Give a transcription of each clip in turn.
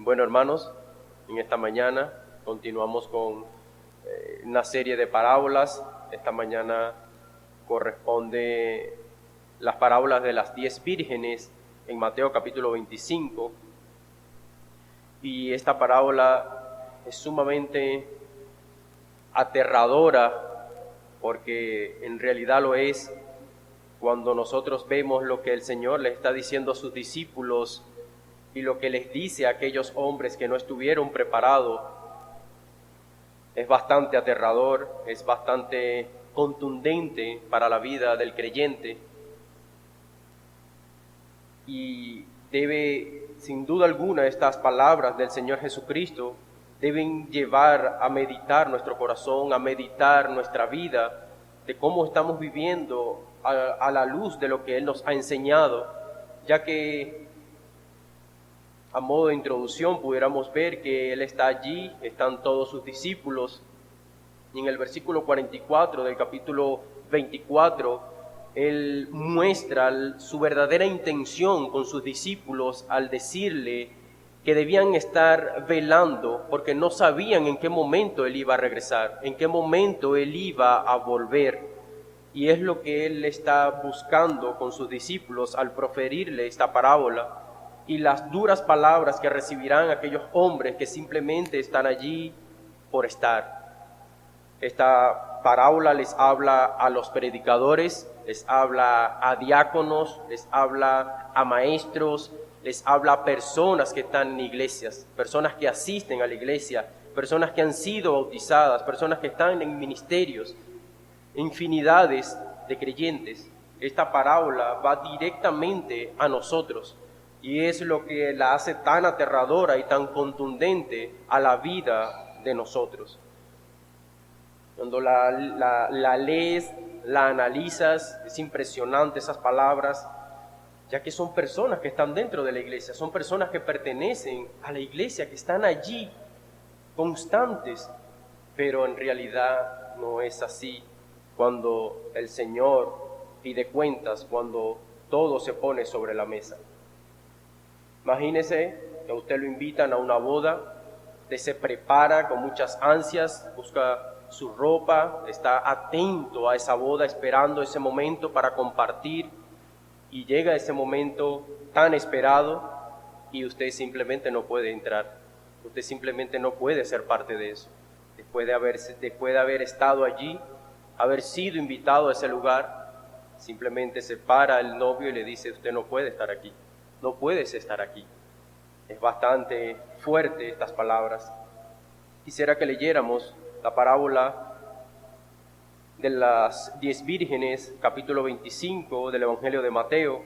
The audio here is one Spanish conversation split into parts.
Bueno, hermanos, en esta mañana continuamos con una serie de parábolas. Esta mañana corresponde las parábolas de las 10 vírgenes en Mateo capítulo 25. Y esta parábola es sumamente aterradora porque en realidad lo es cuando nosotros vemos lo que el Señor le está diciendo a sus discípulos y lo que les dice a aquellos hombres que no estuvieron preparados. Es bastante aterrador, es bastante contundente para la vida del creyente y debe, sin duda alguna, estas palabras del Señor Jesucristo deben llevar a meditar nuestro corazón, a meditar nuestra vida, de cómo estamos viviendo a la luz de lo que Él nos ha enseñado, ya que a modo de introducción pudiéramos ver que Él está allí, están todos sus discípulos, y en el versículo 44 del capítulo 24, Él muestra su verdadera intención con sus discípulos al decirle que debían estar velando porque no sabían en qué momento Él iba a regresar, en qué momento Él iba a volver. Y es lo que Él está buscando con sus discípulos al proferirle esta parábola y las duras palabras que recibirán aquellos hombres que simplemente están allí por estar. Esta parábola les habla a los predicadores, les habla a diáconos, les habla a maestros, les habla a personas que están en iglesias, personas que asisten a la iglesia, personas que han sido bautizadas, personas que están en ministerios, infinidades de creyentes. Esta parábola va directamente a nosotros y es lo que la hace tan aterradora y tan contundente a la vida de nosotros. Cuando la lees, la analizas, es impresionante esas palabras, ya que son personas que están dentro de la iglesia, son personas que pertenecen a la iglesia, que están allí, constantes, pero en realidad no es así. Cuando el Señor pide cuentas, cuando todo se pone sobre la mesa. Imagínese que a usted lo invitan a una boda, usted se prepara con muchas ansias, busca su ropa, está atento a esa boda, esperando ese momento para compartir, y llega ese momento tan esperado y usted simplemente no puede entrar, usted simplemente no puede ser parte de eso. Después de haber estado allí, haber sido invitado a ese lugar, simplemente se para el novio y le dice: usted no puede estar aquí, no puedes estar aquí. Es bastante fuerte estas palabras. Quisiera que leyéramos la parábola de las 10 vírgenes, capítulo 25 del Evangelio de Mateo,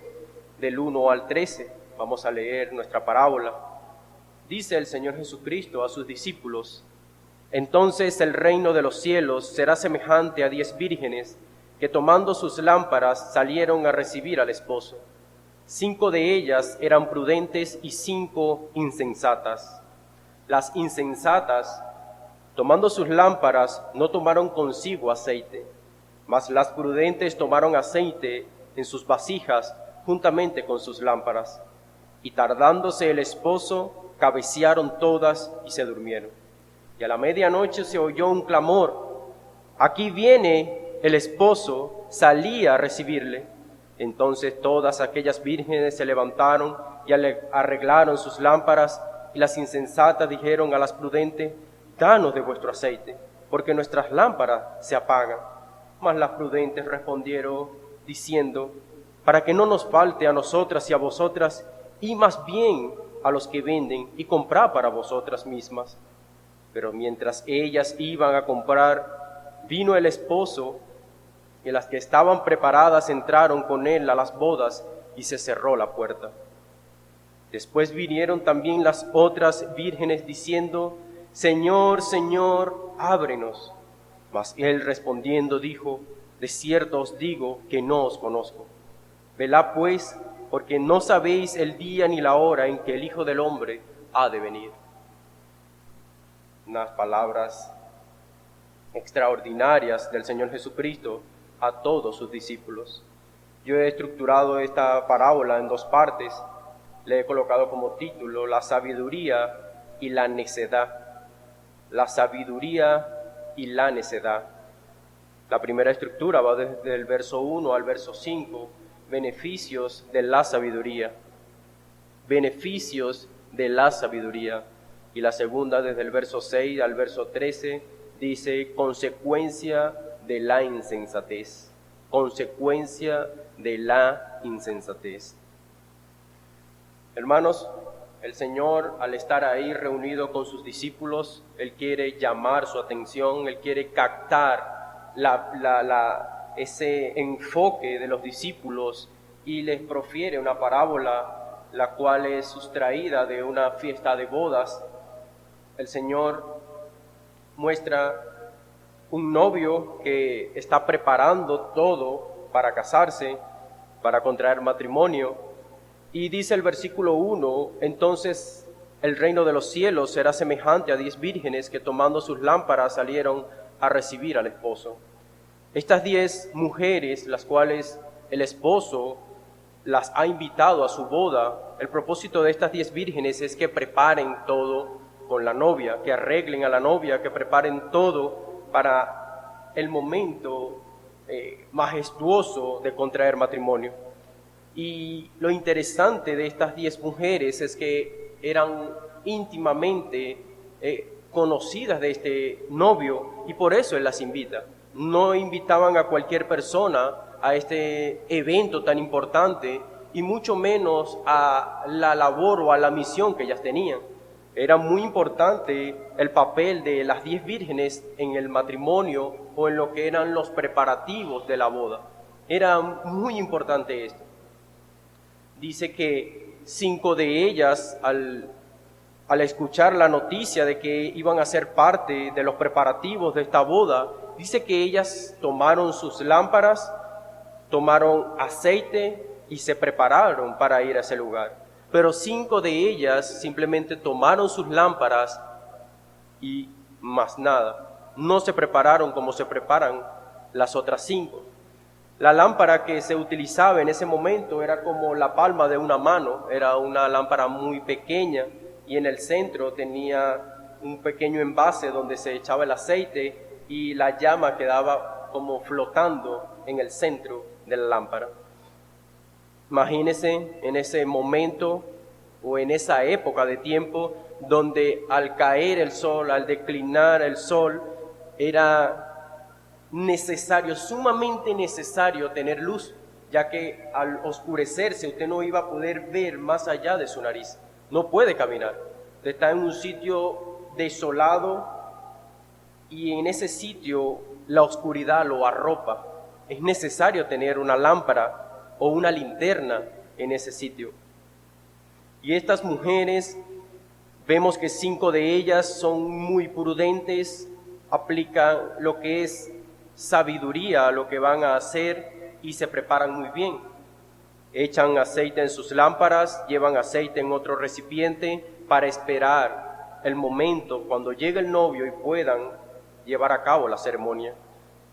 del 1 al 13. Vamos a leer nuestra parábola. Dice el Señor Jesucristo a sus discípulos: entonces el reino de los cielos será semejante a 10 vírgenes que tomando sus lámparas salieron a recibir al esposo. 5 de ellas eran prudentes y 5 insensatas. Las insensatas, tomando sus lámparas, no tomaron consigo aceite, mas las prudentes tomaron aceite en sus vasijas juntamente con sus lámparas. Y tardándose el esposo, cabecearon todas y se durmieron. Y a la medianoche se oyó un clamor: aquí viene el esposo, salí a recibirle. Entonces todas aquellas vírgenes se levantaron y arreglaron sus lámparas, y las insensatas dijeron a las prudentes: danos de vuestro aceite, porque nuestras lámparas se apagan. Mas las prudentes respondieron diciendo: para que no nos falte a nosotras y a vosotras, y más bien a los que venden, y comprad para vosotras mismas. Pero mientras ellas iban a comprar, vino el esposo, y las que estaban preparadas entraron con él a las bodas, y se cerró la puerta. Después vinieron también las otras vírgenes diciendo: Señor, Señor, ábrenos. Mas él respondiendo dijo: de cierto os digo que no os conozco. Velad pues, porque no sabéis el día ni la hora en que el Hijo del Hombre ha de venir. Unas palabras extraordinarias del Señor Jesucristo a todos sus discípulos. Yo he estructurado esta parábola en dos partes. le he colocado como título la sabiduría y la necedad. La sabiduría y la necedad. La primera estructura va desde el verso 1 al verso 5, beneficios de la sabiduría. Beneficios de la sabiduría. Y la segunda, desde el verso 6 al verso 13, dice consecuencia de la insensatez. Consecuencia de la insensatez. Hermanos, el Señor, al estar ahí reunido con sus discípulos, Él quiere llamar su atención, Él quiere captar ese enfoque de los discípulos y les profiere una parábola, la cual es sustraída de una fiesta de bodas. El Señor muestra un novio que está preparando todo para casarse, para contraer matrimonio, y dice el versículo 1, entonces el reino de los cielos será semejante a 10 vírgenes que tomando sus lámparas salieron a recibir al esposo. Estas 10 mujeres, las cuales el esposo las ha invitado a su boda, el propósito de estas 10 vírgenes es que preparen todo con la novia, que arreglen a la novia, que preparen todo para el momento majestuoso de contraer matrimonio. Y lo interesante de estas 10 mujeres es que eran íntimamente conocidas de este novio y por eso él las invita. No invitaban a cualquier persona a este evento tan importante y mucho menos a la labor o a la misión que ellas tenían. Era muy importante el papel de las 10 vírgenes en el matrimonio o en lo que eran los preparativos de la boda. Era muy importante esto. Dice que 5 de ellas, al escuchar la noticia de que iban a ser parte de los preparativos de esta boda, dice que ellas tomaron sus lámparas, tomaron aceite y se prepararon para ir a ese lugar. Pero 5 de ellas simplemente tomaron sus lámparas y más nada. No se prepararon como se preparan las otras 5. La lámpara que se utilizaba en ese momento era como la palma de una mano, era una lámpara muy pequeña y en el centro tenía un pequeño envase donde se echaba el aceite y la llama quedaba como flotando en el centro de la lámpara. Imagínense en ese momento o en esa época de tiempo donde al caer el sol, al declinar el sol, era necesario, sumamente necesario tener luz, ya que al oscurecerse usted no iba a poder ver más allá de su nariz, no puede caminar. Usted está en un sitio desolado y en ese sitio la oscuridad lo arropa. Es necesario tener una lámpara o una linterna en ese sitio. Y estas mujeres, vemos que 5 de ellas son muy prudentes, aplican lo que es sabiduría a lo que van a hacer y se preparan muy bien. Echan aceite en sus lámparas, llevan aceite en otro recipiente para esperar el momento cuando llegue el novio y puedan llevar a cabo la ceremonia.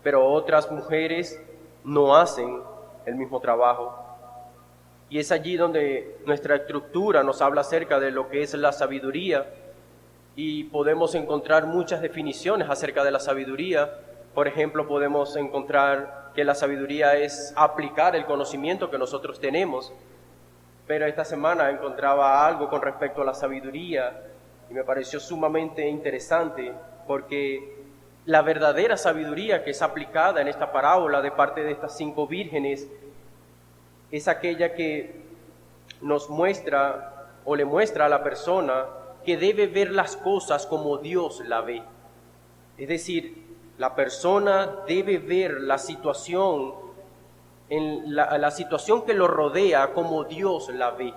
Pero otras mujeres no hacen el mismo trabajo. Y es allí donde nuestra estructura nos habla acerca de lo que es la sabiduría y podemos encontrar muchas definiciones acerca de la sabiduría. Por ejemplo, podemos encontrar que la sabiduría es aplicar el conocimiento que nosotros tenemos. Pero esta semana encontraba algo con respecto a la sabiduría y me pareció sumamente interesante porque la verdadera sabiduría que es aplicada en esta parábola de parte de estas 5 vírgenes es aquella que nos muestra o le muestra a la persona que debe ver las cosas como Dios la ve. Es decir, la persona debe ver la situación, la situación que lo rodea como Dios la ve,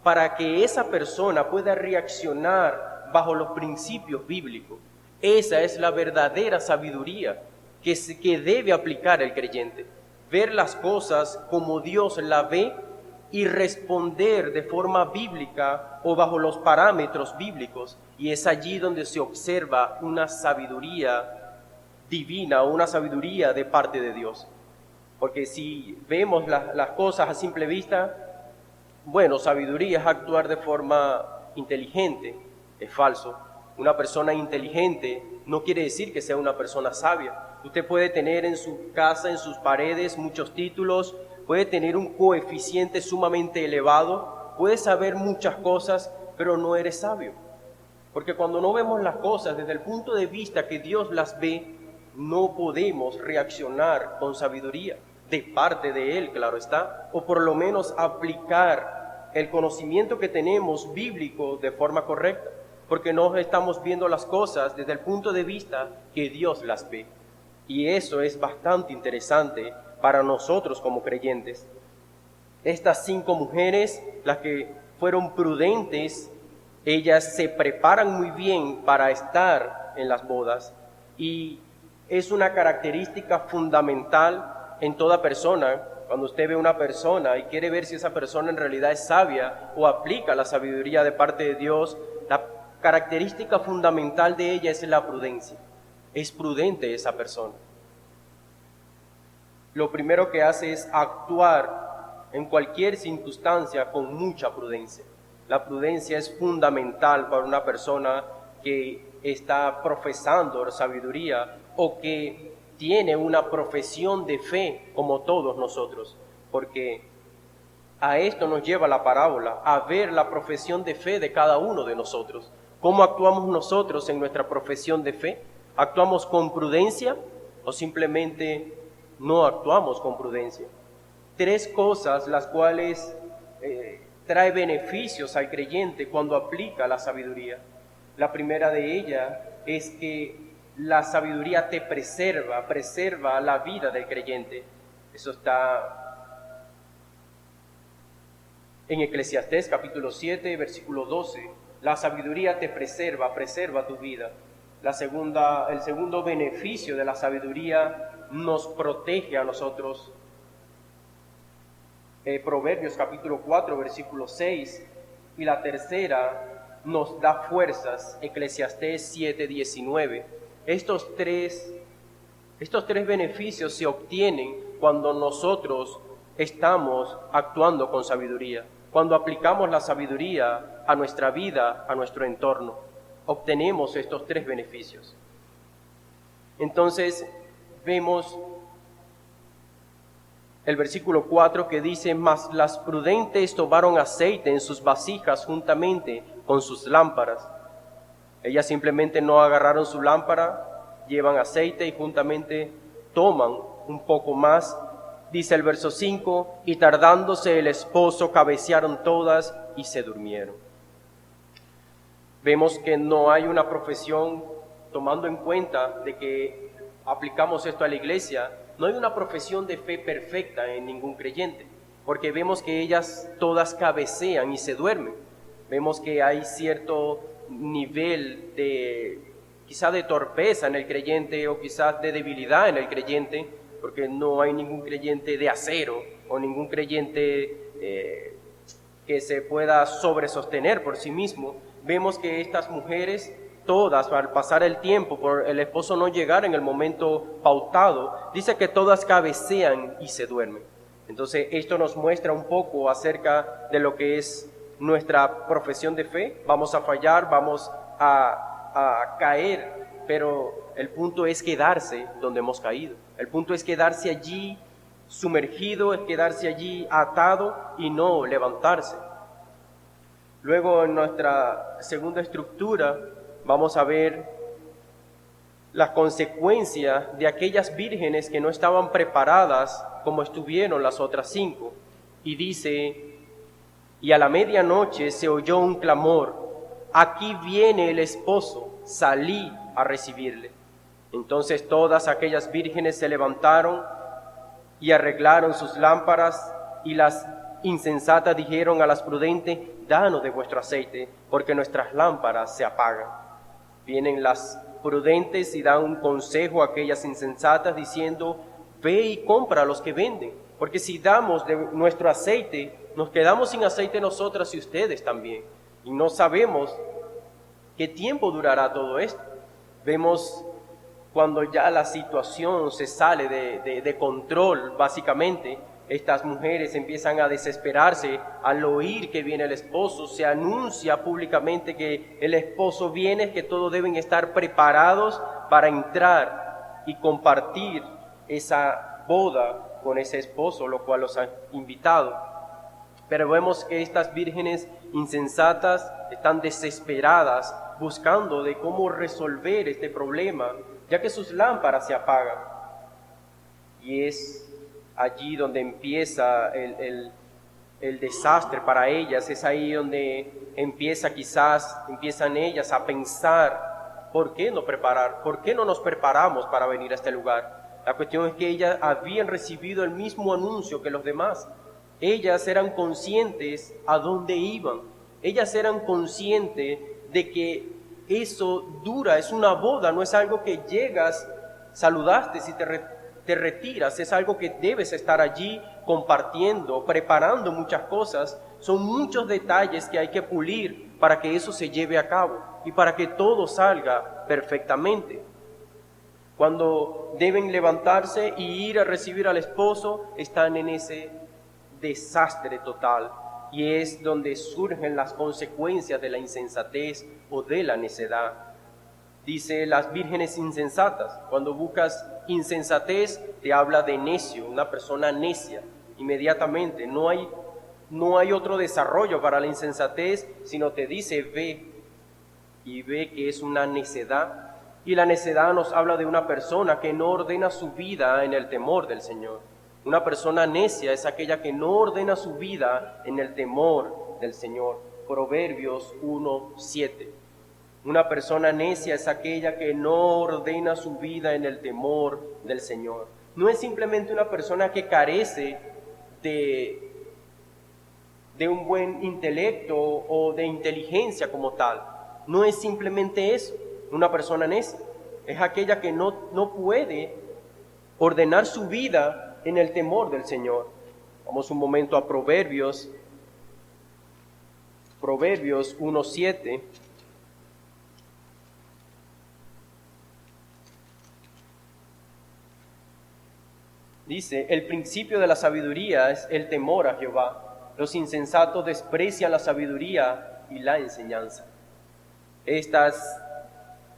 para que esa persona pueda reaccionar bajo los principios bíblicos. Esa es la verdadera sabiduría que debe aplicar el creyente. Ver las cosas como Dios la ve y responder de forma bíblica o bajo los parámetros bíblicos. Y es allí donde se observa una sabiduría divina o una sabiduría de parte de Dios. Porque si vemos las cosas a simple vista, bueno, sabiduría es actuar de forma inteligente. Es falso. Una persona inteligente no quiere decir que sea una persona sabia. Usted puede tener en su casa, en sus paredes, muchos títulos, puede tener un coeficiente sumamente elevado, puede saber muchas cosas, pero no eres sabio. Porque cuando no vemos las cosas desde el punto de vista que Dios las ve, no podemos reaccionar con sabiduría, de parte de Él, claro está, o por lo menos aplicar el conocimiento que tenemos bíblico de forma correcta, porque no estamos viendo las cosas desde el punto de vista que Dios las ve. Y eso es bastante interesante para nosotros como creyentes. Estas 5 mujeres, las que fueron prudentes, ellas se preparan muy bien para estar en las bodas, y es una característica fundamental en toda persona. Cuando usted ve una persona y quiere ver si esa persona en realidad es sabia o aplica la sabiduría de parte de Dios, la característica fundamental de ella es la prudencia. Es prudente esa persona. Lo primero que hace es actuar en cualquier circunstancia con mucha prudencia. La prudencia es fundamental para una persona que está profesando sabiduría o que tiene una profesión de fe como todos nosotros, porque a esto nos lleva la parábola, a ver la profesión de fe de cada uno de nosotros. ¿Cómo actuamos nosotros en nuestra profesión de fe? ¿Actuamos con prudencia o simplemente no actuamos con prudencia? 3 cosas las cuales trae beneficios al creyente cuando aplica la sabiduría. La primera de ellas es que la sabiduría te preserva la vida del creyente. Eso está en Eclesiastés capítulo 7, versículo 12. La sabiduría te preserva tu vida. El segundo beneficio de la sabiduría nos protege a nosotros. Proverbios capítulo 4, versículo 6. Y la tercera nos da fuerzas, Eclesiastés 7, 19. Estos tres beneficios se obtienen cuando nosotros estamos actuando con sabiduría, cuando aplicamos la sabiduría a nuestra vida, a nuestro entorno. Obtenemos estos 3 beneficios. Entonces vemos el versículo 4 que dice: mas las prudentes tomaron aceite en sus vasijas juntamente con sus lámparas. Ellas simplemente no agarraron su lámpara, llevan aceite y juntamente toman un poco más. Dice el verso 5, y tardándose el esposo cabecearon todas y se durmieron. Vemos que no hay una profesión, tomando en cuenta de que aplicamos esto a la iglesia, no hay una profesión de fe perfecta en ningún creyente, porque vemos que ellas todas cabecean y se duermen. Vemos que hay cierto nivel quizá de torpeza en el creyente o quizás de debilidad en el creyente, porque no hay ningún creyente de acero o ningún creyente que se pueda sobresostener por sí mismo. Vemos que estas mujeres, todas, al pasar el tiempo, por el esposo no llegar en el momento pautado, dice que todas cabecean y se duermen. Entonces esto nos muestra un poco acerca de lo que es nuestra profesión de fe. Vamos a fallar, vamos a caer, pero el punto es quedarse donde hemos caído. El punto es quedarse allí sumergido, es quedarse allí atado y no levantarse. Luego, en nuestra segunda estructura, vamos a ver las consecuencias de aquellas vírgenes que no estaban preparadas como estuvieron las otras 5. Y dice: y a la medianoche se oyó un clamor: aquí viene el esposo, salí a recibirle. Entonces todas aquellas vírgenes se levantaron y arreglaron sus lámparas, y las insensatas dijeron a las prudentes: danos de vuestro aceite, porque nuestras lámparas se apagan. Vienen las prudentes y dan un consejo a aquellas insensatas diciendo: ve y compra a los que venden, porque si damos de nuestro aceite, nos quedamos sin aceite nosotras y ustedes también, y no sabemos qué tiempo durará todo esto. Vemos cuando ya la situación se sale de control, básicamente, estas mujeres empiezan a desesperarse al oír que viene el esposo. Se anuncia públicamente que el esposo viene, que todos deben estar preparados para entrar y compartir esa boda con ese esposo, lo cual los ha invitado. Pero vemos que estas vírgenes insensatas están desesperadas buscando de cómo resolver este problema, ya que sus lámparas se apagan. Y es allí donde empieza el desastre para ellas, es ahí donde empiezan ellas a pensar, ¿por qué no preparar? ¿Por qué no nos preparamos para venir a este lugar? La cuestión es que ellas habían recibido el mismo anuncio que los demás. Ellas eran conscientes a dónde iban. Ellas eran conscientes de que eso dura, es una boda, no es algo que llegas, saludaste y te retiras, es algo que debes estar allí compartiendo, preparando muchas cosas. Son muchos detalles que hay que pulir para que eso se lleve a cabo y para que todo salga perfectamente. Cuando deben levantarse y ir a recibir al esposo, están en ese desastre total, y es donde surgen las consecuencias de la insensatez o de la necedad. Dice las vírgenes insensatas. Cuando buscas insensatez, te habla de necio, una persona necia. Inmediatamente, no hay otro desarrollo para la insensatez, sino te dice ve, y ve que es una necedad. Y la necedad nos habla de una persona que no ordena su vida en el temor del Señor. Una persona necia es aquella que no ordena su vida en el temor del Señor. Proverbios 1:7. Una persona necia es aquella que no ordena su vida en el temor del Señor. No es simplemente una persona que carece de un buen intelecto o de inteligencia como tal. No es simplemente eso, una persona necia. Es aquella que no puede ordenar su vida en el temor del Señor. Vamos un momento a Proverbios 1:7. Dice, el principio de la sabiduría es el temor a Jehová. Los insensatos desprecian la sabiduría y la enseñanza. Estas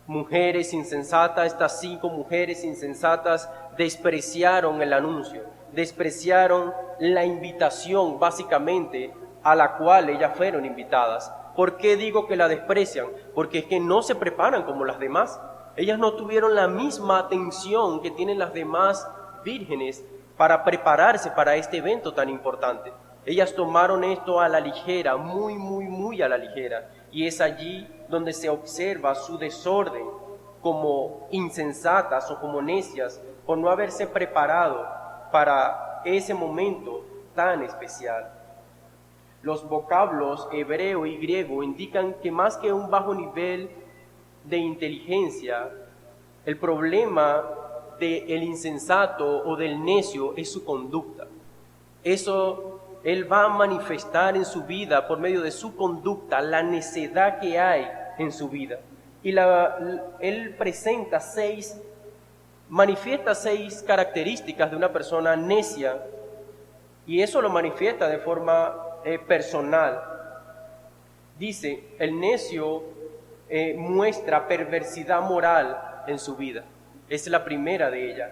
mujeres insensatas, estas 5 mujeres insensatas, despreciaron el anuncio, despreciaron la invitación básicamente a la cual ellas fueron invitadas. ¿Por qué digo que la desprecian? Porque es que no se preparan como las demás. Ellas no tuvieron la misma atención que tienen las demás vírgenes para prepararse para este evento tan importante. Ellas tomaron esto a la ligera, muy a la ligera, y es allí donde se observa su desorden como insensatas o como necias por no haberse preparado para ese momento tan especial. Los vocablos hebreo y griego indican que más que un bajo nivel de inteligencia, el problema del insensato o del necio es su conducta. Eso él va a manifestar en su vida por medio de su conducta la necedad que hay en su vida. Y él manifiesta 6 características de una persona necia, y eso lo manifiesta de forma personal. Dice, el necio muestra perversidad moral en su vida. Es la primera de ellas.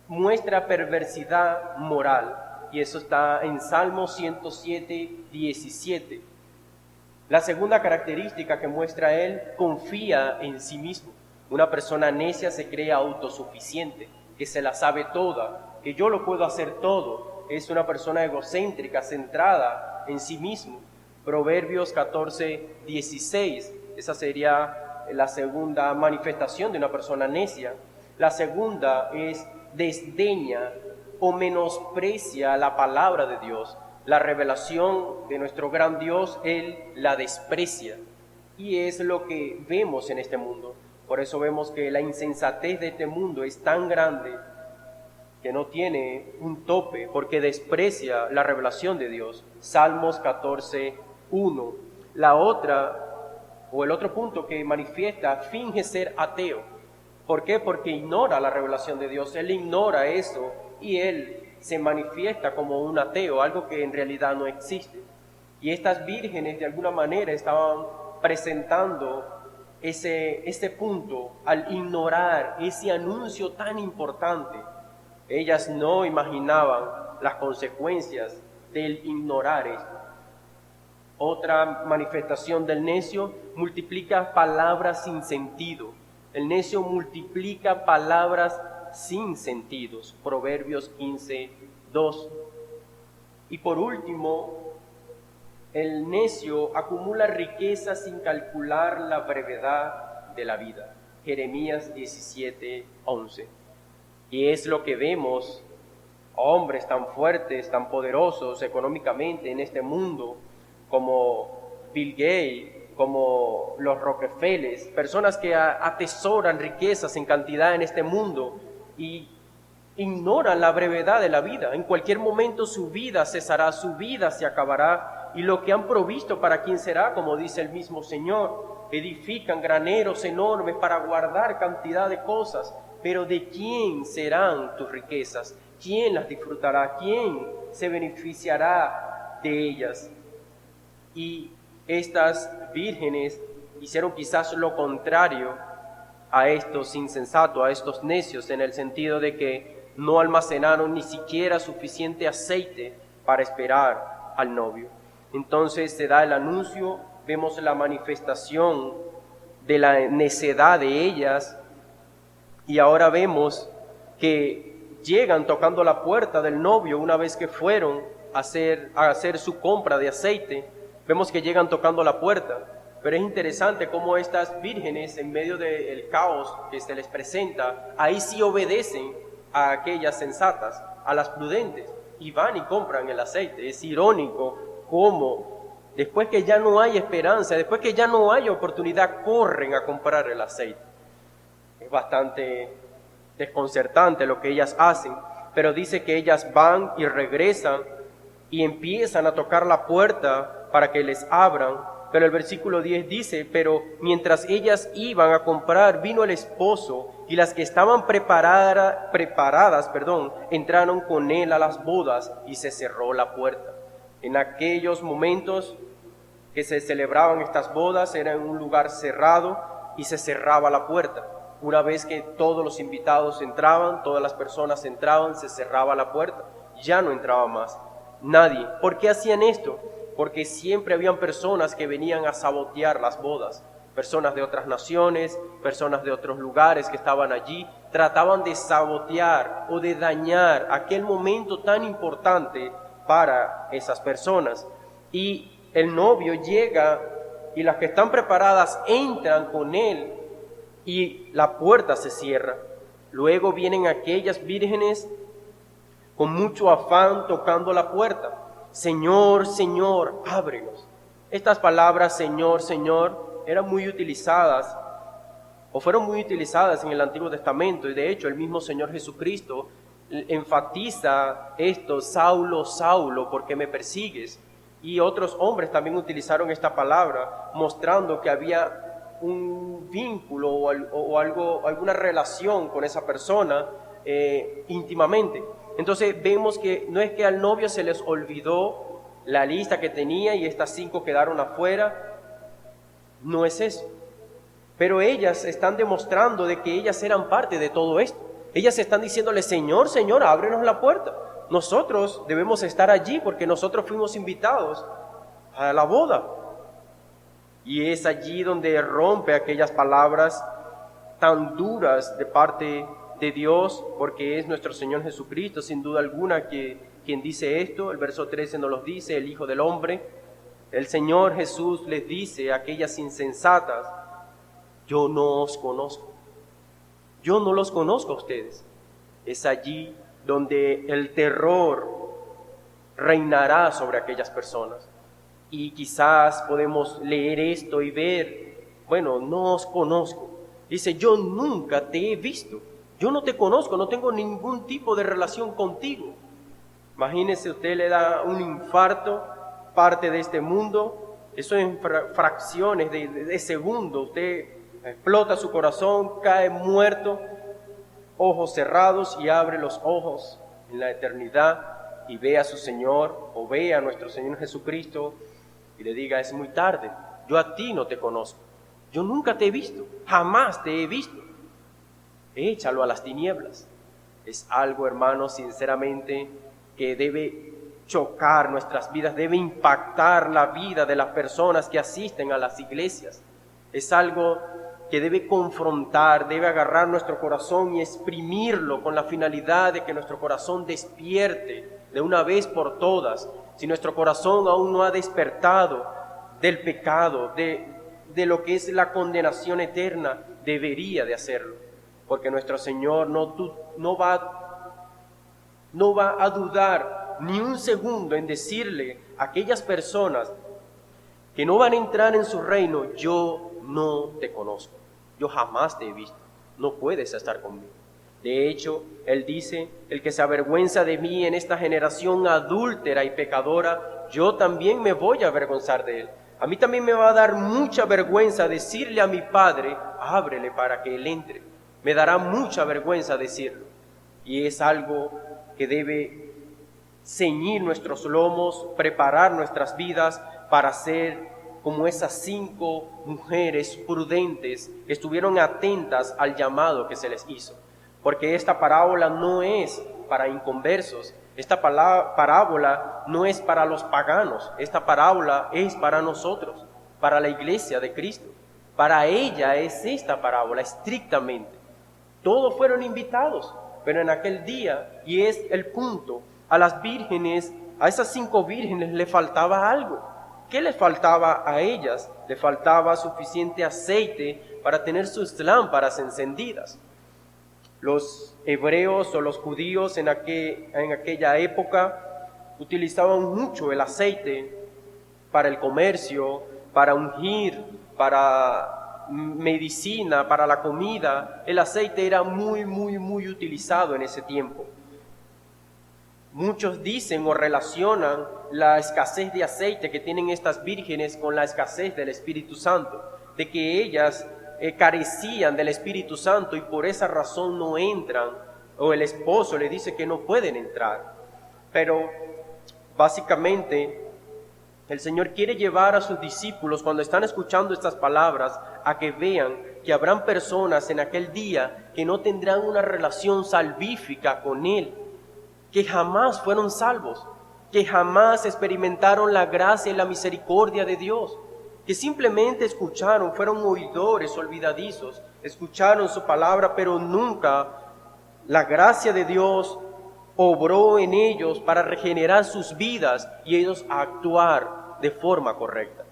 Muestra perversidad moral. Y eso está en Salmo 107:17. La segunda característica que muestra él, confía en sí mismo. Una persona necia se cree autosuficiente, que se la sabe toda, que yo lo puedo hacer todo. Es una persona egocéntrica, centrada en sí mismo. Proverbios 14:16. Esa sería la segunda manifestación de una persona necia. La segunda es desdeña o menosprecia la palabra de Dios. La revelación de nuestro gran Dios, Él la desprecia. Y es lo que vemos en este mundo. Por eso vemos que la insensatez de este mundo es tan grande que no tiene un tope, porque desprecia la revelación de Dios. Salmos 14:1. La otra, o el otro punto que manifiesta, finge ser ateo. ¿Por qué? Porque ignora la revelación de Dios. Él ignora eso y él se manifiesta como un ateo, algo que en realidad no existe. Y estas vírgenes de alguna manera estaban presentando ese punto al ignorar ese anuncio tan importante. Ellas no imaginaban las consecuencias del ignorar esto. Otra manifestación del necio: multiplica palabras sin sentido. El necio multiplica palabras sin sentidos. Proverbios 15:2. Y por último, el necio acumula riquezas sin calcular la brevedad de la vida. Jeremías 17:11. Y es lo que vemos: hombres tan fuertes, tan poderosos económicamente en este mundo, como Bill Gates, como los Rockefeller, personas que atesoran riquezas en cantidad en este mundo y ignoran la brevedad de la vida. En cualquier momento su vida cesará, su vida se acabará, y lo que han provisto, ¿para quién será? Como dice el mismo Señor: edifican graneros enormes para guardar cantidad de cosas, pero ¿de quién serán tus riquezas? ¿Quién las disfrutará? ¿Quién se beneficiará de ellas? Y estas vírgenes hicieron quizás lo contrario a estos insensatos, a estos necios, en el sentido de que no almacenaron ni siquiera suficiente aceite para esperar al novio. Entonces se da el anuncio, vemos la manifestación de la necedad de ellas, y ahora vemos que llegan tocando la puerta del novio una vez que fueron a hacer su compra de aceite. Vemos que llegan tocando la puerta, pero es interesante cómo estas vírgenes, en medio del caos que se les presenta, ahí sí obedecen a aquellas sensatas, a las prudentes, y van y compran el aceite. Es irónico cómo después que ya no hay esperanza, después que ya no hay oportunidad, corren a comprar el aceite. Es bastante desconcertante lo que ellas hacen, pero dice que ellas van y regresan y empiezan a tocar la puerta para que les abran. Pero el versículo 10 dice: pero mientras ellas iban a comprar, vino el esposo, y las que estaban preparadas, entraron con él a las bodas, y se cerró la puerta. En aquellos momentos que se celebraban estas bodas, era en un lugar cerrado y se cerraba la puerta. Una vez que todos los invitados entraban, todas las personas entraban, se cerraba la puerta, ya no entraba más nadie. ¿Por qué hacían esto? Porque siempre habían personas que venían a sabotear las bodas, personas de otras naciones, personas de otros lugares que estaban allí, trataban de sabotear o de dañar aquel momento tan importante para esas personas. Y el novio llega y las que están preparadas entran con él y la puerta se cierra. Luego vienen aquellas vírgenes con mucho afán tocando la puerta: Señor, Señor, ábrenos. Estas palabras, Señor, Señor, eran muy utilizadas, o fueron muy utilizadas en el Antiguo Testamento, y de hecho el mismo Señor Jesucristo enfatiza esto: Saulo, Saulo, ¿por qué me persigues? Y otros hombres también utilizaron esta palabra, mostrando que había un vínculo o alguna relación con esa persona íntimamente. Entonces vemos que no es que al novio se les olvidó la lista que tenía y estas 5 quedaron afuera, no es eso. Pero ellas están demostrando de que ellas eran parte de todo esto. Ellas están diciéndole: Señor, Señor, ábrenos la puerta. Nosotros debemos estar allí porque nosotros fuimos invitados a la boda. Y es allí donde rompe aquellas palabras tan duras de parte de Dios, porque es nuestro Señor Jesucristo, sin duda alguna, quien dice esto. El verso 13 nos lo dice, el Hijo del Hombre. El Señor Jesús les dice a aquellas insensatas: yo no os conozco, yo no los conozco a ustedes. Es allí donde el terror reinará sobre aquellas personas. Y quizás podemos leer esto y ver: bueno, no os conozco. Dice: yo nunca te he visto. Yo no te conozco, no tengo ningún tipo de relación contigo. Imagínese, usted le da un infarto, parte de este mundo, eso en fracciones de segundo, usted explota su corazón, cae muerto, ojos cerrados y abre los ojos en la eternidad y ve a su Señor o ve a nuestro Señor Jesucristo y le diga, es muy tarde, yo a ti no te conozco, yo nunca te he visto, jamás te he visto. Échalo a las tinieblas. Es algo, hermanos, sinceramente, que debe chocar nuestras vidas, debe impactar la vida de las personas que asisten a las iglesias. Es algo que debe confrontar, debe agarrar nuestro corazón y exprimirlo con la finalidad de que nuestro corazón despierte de una vez por todas. Si nuestro corazón aún no ha despertado del pecado, de lo que es la condenación eterna, debería de hacerlo. Porque nuestro Señor no va a dudar ni un segundo en decirle a aquellas personas que no van a entrar en su reino, yo no te conozco, yo jamás te he visto, no puedes estar conmigo. De hecho, Él dice, el que se avergüenza de mí en esta generación adúltera y pecadora, yo también me voy a avergonzar de él. A mí también me va a dar mucha vergüenza decirle a mi Padre, ábrele para que Él entre. Me dará mucha vergüenza decirlo. Y es algo que debe ceñir nuestros lomos, preparar nuestras vidas para ser como esas 5 mujeres prudentes que estuvieron atentas al llamado que se les hizo. Porque esta parábola no es para inconversos, esta parábola no es para los paganos, esta parábola es para nosotros, para la iglesia de Cristo. Para ella es esta parábola estrictamente. Todos fueron invitados, pero en aquel día, y es el punto, a las vírgenes, a esas 5 vírgenes le faltaba algo. ¿Qué les faltaba a ellas? Le faltaba suficiente aceite para tener sus lámparas encendidas. Los hebreos o los judíos en aquella época utilizaban mucho el aceite para el comercio, para ungir, para medicina, para la comida. El aceite era muy utilizado en ese tiempo. Muchos dicen o relacionan la escasez de aceite que tienen estas vírgenes con la escasez del Espíritu Santo, de que ellas carecían del Espíritu Santo y por esa razón no entran, o el esposo le dice que no pueden entrar. Pero básicamente el Señor quiere llevar a sus discípulos, cuando están escuchando estas palabras, a que vean que habrán personas en aquel día que no tendrán una relación salvífica con Él, que jamás fueron salvos, que jamás experimentaron la gracia y la misericordia de Dios, que simplemente escucharon, fueron oidores olvidadizos, escucharon su palabra, pero nunca la gracia de Dios obró en ellos para regenerar sus vidas y ellos actuar de forma correcta.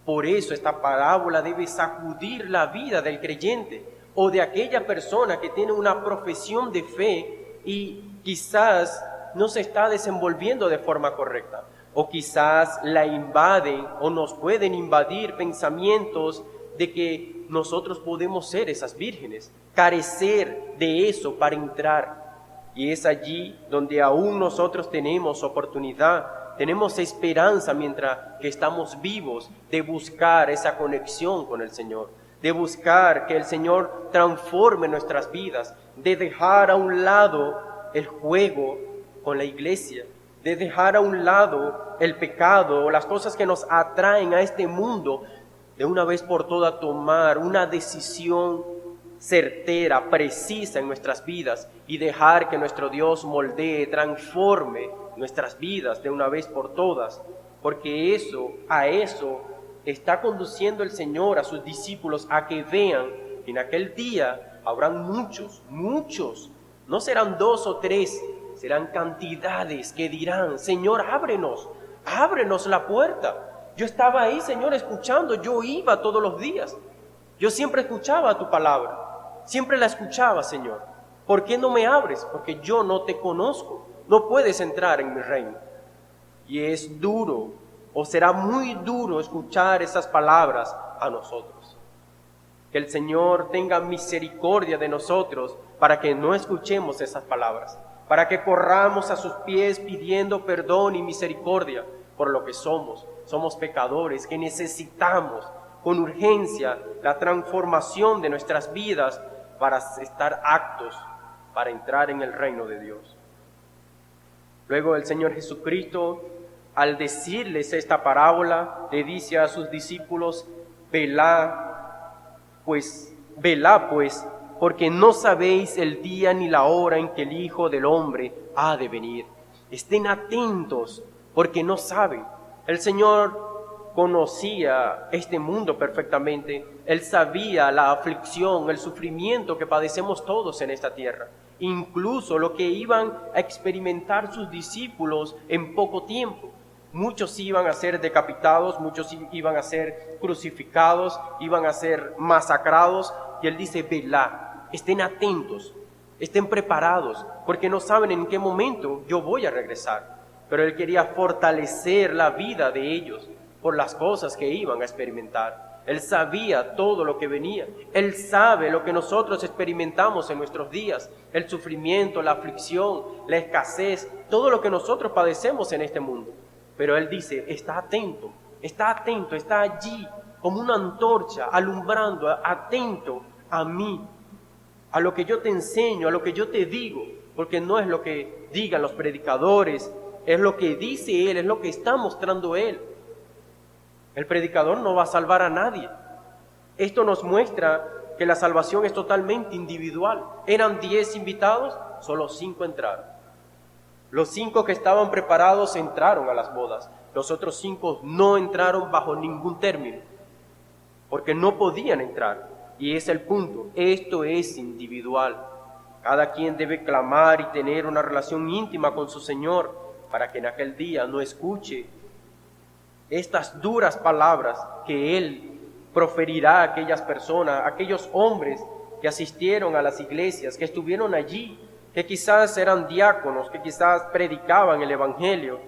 Por eso esta parábola debe sacudir la vida del creyente o de aquella persona que tiene una profesión de fe y quizás no se está desenvolviendo de forma correcta, o quizás la invaden o nos pueden invadir pensamientos de que nosotros podemos ser esas vírgenes, carecer de eso para entrar. Y es allí donde aún nosotros tenemos oportunidad, tenemos esperanza mientras que estamos vivos de buscar esa conexión con el Señor, de buscar que el Señor transforme nuestras vidas, de dejar a un lado el juego con la iglesia, de dejar a un lado el pecado o las cosas que nos atraen a este mundo, de una vez por todas tomar una decisión certera, precisa en nuestras vidas y dejar que nuestro Dios moldee, transforme nuestras vidas de una vez por todas, porque a eso está conduciendo el Señor a sus discípulos, a que vean que en aquel día habrán muchos, no serán 2 o 3, serán cantidades que dirán, Señor, ábrenos la puerta. Yo estaba ahí, Señor, escuchando, yo iba todos los días, yo siempre escuchaba tu palabra, siempre la escuchaba, Señor. ¿Por qué no me abres? Porque yo no te conozco, no puedes entrar en mi reino. Y es duro, o será muy duro escuchar esas palabras a nosotros. Que el Señor tenga misericordia de nosotros para que no escuchemos esas palabras, para que corramos a sus pies pidiendo perdón y misericordia por lo que somos. Somos pecadores que necesitamos con urgencia la transformación de nuestras vidas para estar aptos para entrar en el reino de Dios. Luego el Señor Jesucristo, al decirles esta parábola, le dice a sus discípulos: velad pues, porque no sabéis el día ni la hora en que el Hijo del Hombre ha de venir. Estén atentos, porque no saben. El Señor conocía este mundo perfectamente. Él sabía la aflicción, el sufrimiento que padecemos todos en esta tierra. Incluso lo que iban a experimentar sus discípulos en poco tiempo. Muchos iban a ser decapitados, muchos iban a ser crucificados, iban a ser masacrados. Y Él dice: velad, estén atentos, estén preparados, porque no saben en qué momento yo voy a regresar. Pero Él quería fortalecer la vida de ellos por las cosas que iban a experimentar. Él sabía todo lo que venía. Él sabe lo que nosotros experimentamos en nuestros días: el sufrimiento, la aflicción, la escasez, todo lo que nosotros padecemos en este mundo. Pero Él dice: está atento, está allí como una antorcha alumbrando, atento a mí, a lo que yo te enseño, a lo que yo te digo, porque no es lo que digan los predicadores, es lo que dice Él, es lo que está mostrando Él. El predicador no va a salvar a nadie. Esto nos muestra que la salvación es totalmente individual. Eran 10 invitados, solo 5 entraron. Los 5 que estaban preparados entraron a las bodas. Los otros 5 no entraron bajo ningún término, porque no podían entrar. Y es el punto, esto es individual. Cada quien debe clamar y tener una relación íntima con su Señor, para que en aquel día no escuche estas duras palabras que Él proferirá a aquellas personas, a aquellos hombres que asistieron a las iglesias, que estuvieron allí, que quizás eran diáconos, que quizás predicaban el Evangelio.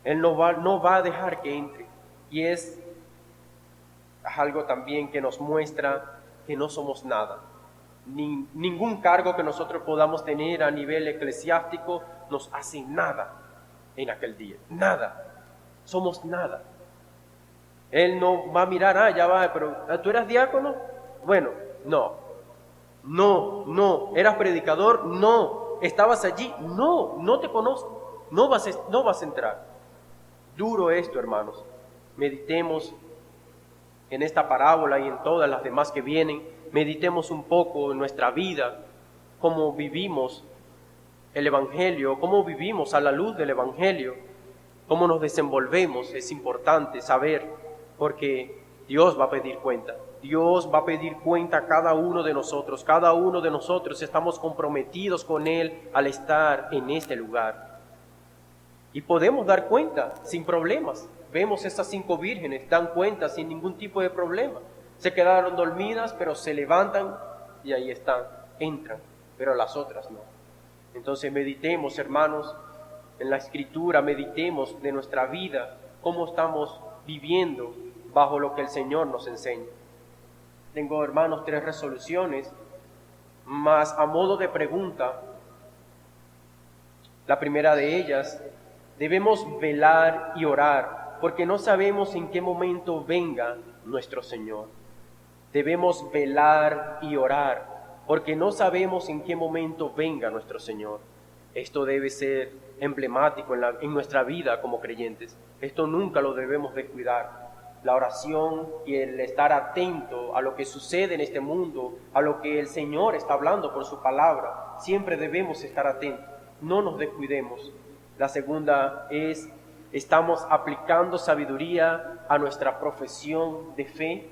Él no va a dejar que entre. Y es algo también que nos muestra que no somos nada. Ningún cargo que nosotros podamos tener a nivel eclesiástico nos hace nada en aquel día. Nada. Somos nada. Él no va a mirar: ya va, pero ¿tú eras diácono? Bueno, no. ¿Eras predicador? No. ¿Estabas allí? No te conozco. No vas a entrar. Duro esto, hermanos. Meditemos en esta parábola y en todas las demás que vienen. Meditemos un poco en nuestra vida, cómo vivimos el Evangelio, cómo vivimos a la luz del Evangelio, cómo nos desenvolvemos. Es importante saber, porque Dios va a pedir cuenta. Dios va a pedir cuenta a cada uno de nosotros. Cada uno de nosotros estamos comprometidos con Él al estar en este lugar. Y podemos dar cuenta sin problemas. Vemos estas 5 vírgenes, dan cuenta sin ningún tipo de problema. Se quedaron dormidas, pero se levantan y ahí están, entran, pero las otras no. Entonces meditemos, hermanos, en la Escritura, meditemos de nuestra vida, cómo estamos viviendo bajo lo que el Señor nos enseña. Tengo, hermanos, 3 resoluciones, más a modo de pregunta. La primera de ellas: debemos velar y orar, porque no sabemos en qué momento venga nuestro Señor. Debemos velar y orar, porque no sabemos en qué momento venga nuestro Señor. Esto debe ser emblemático en nuestra vida como creyentes. Esto nunca lo debemos descuidar. La oración y el estar atento a lo que sucede en este mundo, a lo que el Señor está hablando por su palabra, siempre debemos estar atentos. No nos descuidemos. La segunda es: ¿estamos aplicando sabiduría a nuestra profesión de fe?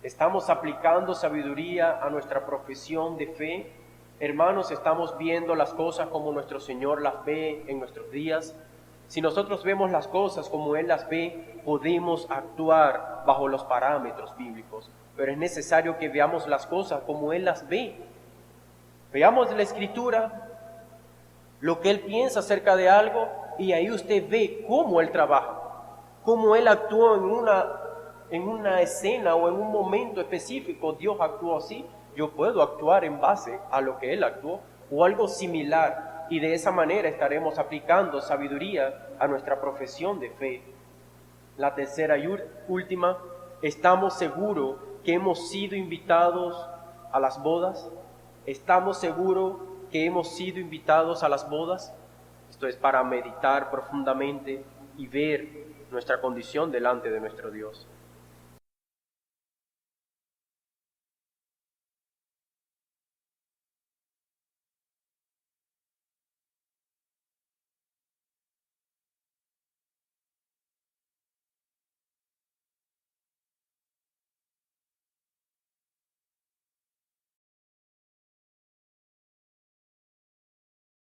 ¿Estamos aplicando sabiduría a nuestra profesión de fe? Hermanos, ¿estamos viendo las cosas como nuestro Señor las ve en nuestros días? Si nosotros vemos las cosas como Él las ve, podemos actuar bajo los parámetros bíblicos. Pero es necesario que veamos las cosas como Él las ve. Veamos la Escritura, lo que Él piensa acerca de algo, y ahí usted ve cómo Él trabaja, cómo Él actuó en una escena o en un momento específico. Dios actuó así, yo puedo actuar en base a lo que Él actuó, o algo similar, y de esa manera estaremos aplicando sabiduría a nuestra profesión de fe. La tercera y última: ¿estamos seguros que hemos sido invitados a las bodas? ¿Estamos seguros que hemos sido invitados a las bodas? Esto es para meditar profundamente y ver nuestra condición delante de nuestro Dios.